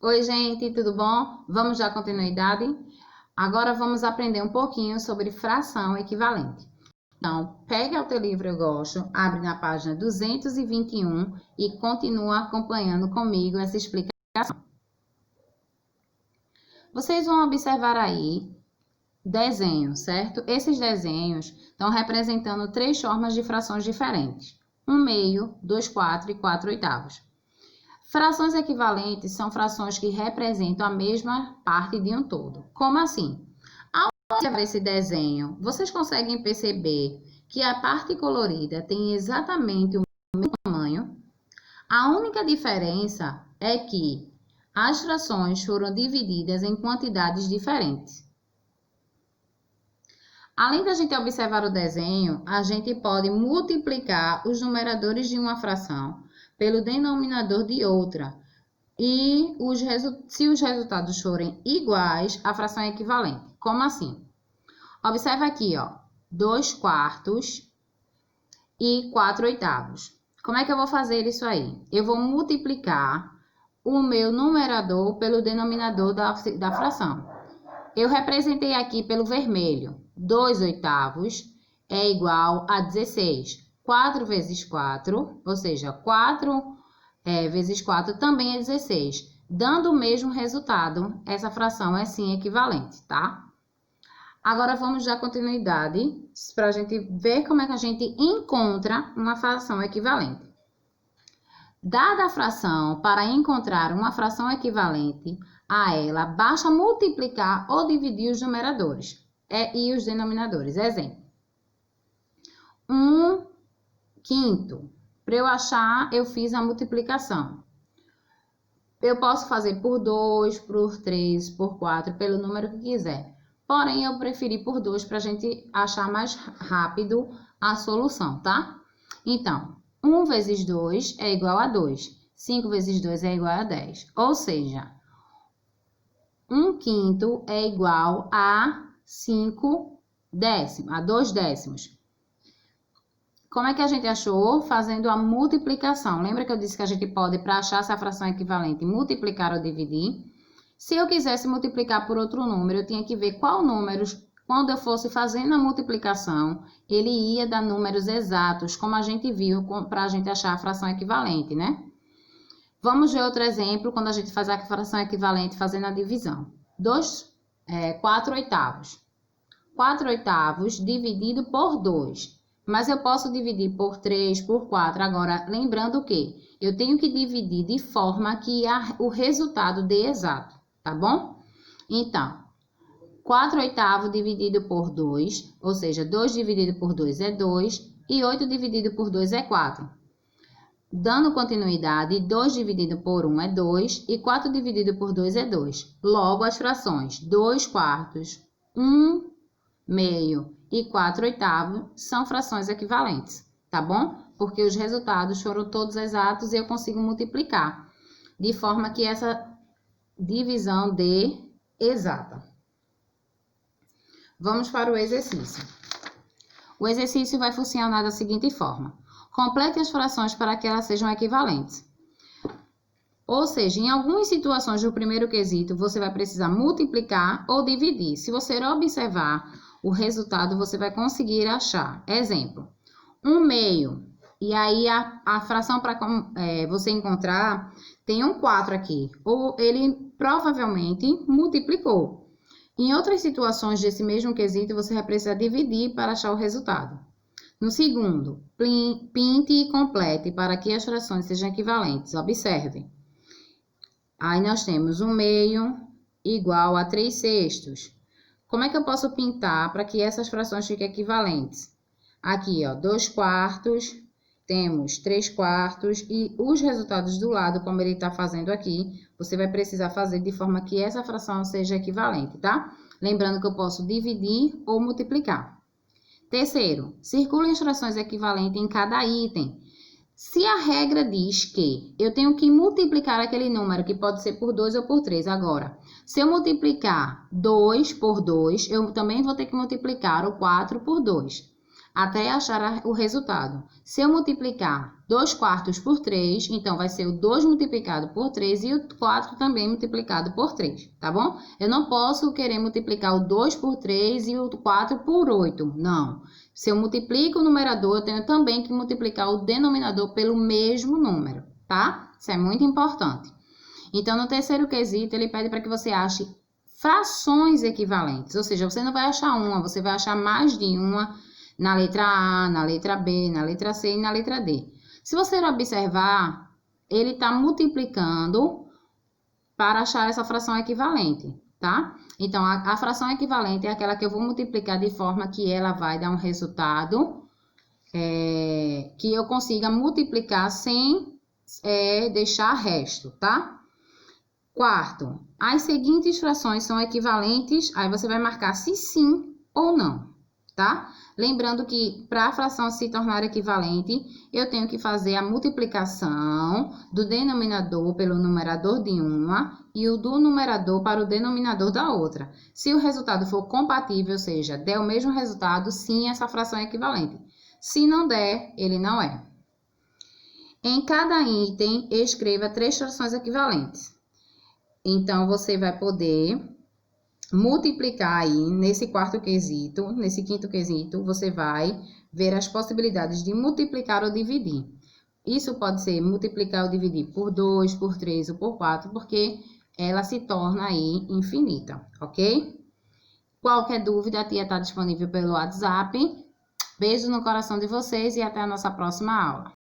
Oi, gente, tudo bom? Vamos dar continuidade? Agora vamos aprender um pouquinho sobre fração equivalente. Então, pega o teu livro Eu Gosto, abre na página 221 e continua acompanhando comigo essa explicação. Vocês vão observar aí desenhos, certo? Esses desenhos estão representando 3 formas de frações diferentes. 1/2, 2/4 e 4/8. Frações equivalentes são frações que representam a mesma parte de um todo. Como assim? Ao observar esse desenho, vocês conseguem perceber que a parte colorida tem exatamente o mesmo tamanho? A única diferença é que as frações foram divididas em quantidades diferentes. Além da gente observar o desenho, a gente pode multiplicar os numeradores de uma fração pelo denominador de outra. E se os resultados forem iguais, a fração é equivalente. Como assim? Observa aqui, ó, 2/4 e 4/8. Como é que eu vou fazer isso aí? Eu vou multiplicar o meu numerador pelo denominador da fração. Eu representei aqui pelo vermelho. 2/8 é igual a 16. 4 vezes 4, ou seja, 4 vezes 4 também é 16. Dando o mesmo resultado, essa fração é sim equivalente, tá? Agora vamos dar continuidade para a gente ver como é que a gente encontra uma fração equivalente. Dada a fração, para encontrar uma fração equivalente a ela, basta multiplicar ou dividir os numeradores e os denominadores. Exemplo. 1/5. Para eu achar, eu fiz a multiplicação. Eu posso fazer por 2, por 3, por 4, pelo número que quiser. Porém, eu preferi por 2 para a gente achar mais rápido a solução, tá? Então, 1 vezes 2 é igual a 2. 5 vezes 2 é igual a 10. Ou seja, 1/5 é igual a 5 décimos, a 2 décimos. Como é que a gente achou? Fazendo a multiplicação. Lembra que eu disse que a gente pode, para achar essa fração equivalente, multiplicar ou dividir? Se eu quisesse multiplicar por outro número, eu tinha que ver qual número, quando eu fosse fazendo a multiplicação, ele ia dar números exatos, como a gente viu, para a gente achar a fração equivalente, né? Vamos ver outro exemplo, quando a gente faz a fração equivalente fazendo a divisão. 4/8. 4/8 dividido por 2. Mas eu posso dividir por 3, por 4. Agora, lembrando que eu tenho que dividir de forma que o resultado dê exato, tá bom? Então, 4/8 dividido por 2, ou seja, 2 dividido por 2 é 2, e 8 dividido por 2 é 4. Dando continuidade, 2 dividido por 1 é 2, e 4 dividido por 2 é 2. Logo, as frações 2/4, 1/2 e 4/8 são frações equivalentes, tá bom? Porque os resultados foram todos exatos e eu consigo multiplicar, de forma que essa divisão dê exata. Vamos para o exercício. O exercício vai funcionar da seguinte forma. Complete as frações para que elas sejam equivalentes. Ou seja, em algumas situações do primeiro quesito, você vai precisar multiplicar ou dividir. Se você observar o resultado, você vai conseguir achar. Exemplo, 1/2. E aí, a fração para você encontrar, tem um 4 aqui. Ou ele provavelmente multiplicou. Em outras situações desse mesmo quesito, você vai precisar dividir para achar o resultado. No segundo, pinte e complete para que as frações sejam equivalentes. Observe. Aí nós temos 1/2 igual a 3/6. Como é que eu posso pintar para que essas frações fiquem equivalentes? Aqui, ó, 2/4, temos 3/4 e os resultados do lado, como ele está fazendo aqui, você vai precisar fazer de forma que essa fração seja equivalente, tá? Lembrando que eu posso dividir ou multiplicar. Terceiro, circule as frações equivalentes em cada item. Se a regra diz que eu tenho que multiplicar aquele número, que pode ser por 2 ou por 3, agora, se eu multiplicar 2 por 2, eu também vou ter que multiplicar o 4 por 2. até achar o resultado. Se eu multiplicar 2/4 por 3, então vai ser o 2 multiplicado por 3 e o 4 também multiplicado por 3, tá bom? Eu não posso querer multiplicar o 2 por 3 e o 4 por 8, não. Se eu multiplico o numerador, eu tenho também que multiplicar o denominador pelo mesmo número, tá? Isso é muito importante. Então, no terceiro quesito, ele pede para que você ache frações equivalentes, ou seja, você não vai achar uma, você vai achar mais de uma na letra A, na letra B, na letra C e na letra D. Se você observar, ele está multiplicando para achar essa fração equivalente, tá? Então, a fração equivalente é aquela que eu vou multiplicar de forma que ela vai dar um resultado que eu consiga multiplicar sem deixar resto, tá? Quarto, as seguintes frações são equivalentes, aí você vai marcar se sim ou não, tá? Lembrando que para a fração se tornar equivalente, eu tenho que fazer a multiplicação do denominador pelo numerador de uma e o do numerador para o denominador da outra. Se o resultado for compatível, ou seja, der o mesmo resultado, sim, essa fração é equivalente. Se não der, ele não é. Em cada item, escreva 3 frações equivalentes. Então, você vai poder multiplicar aí nesse quinto quesito, você vai ver as possibilidades de multiplicar ou dividir. Isso pode ser multiplicar ou dividir por 2, por 3 ou por 4, porque ela se torna aí infinita, ok? Qualquer dúvida, a tia está disponível pelo WhatsApp. Beijo no coração de vocês e até a nossa próxima aula.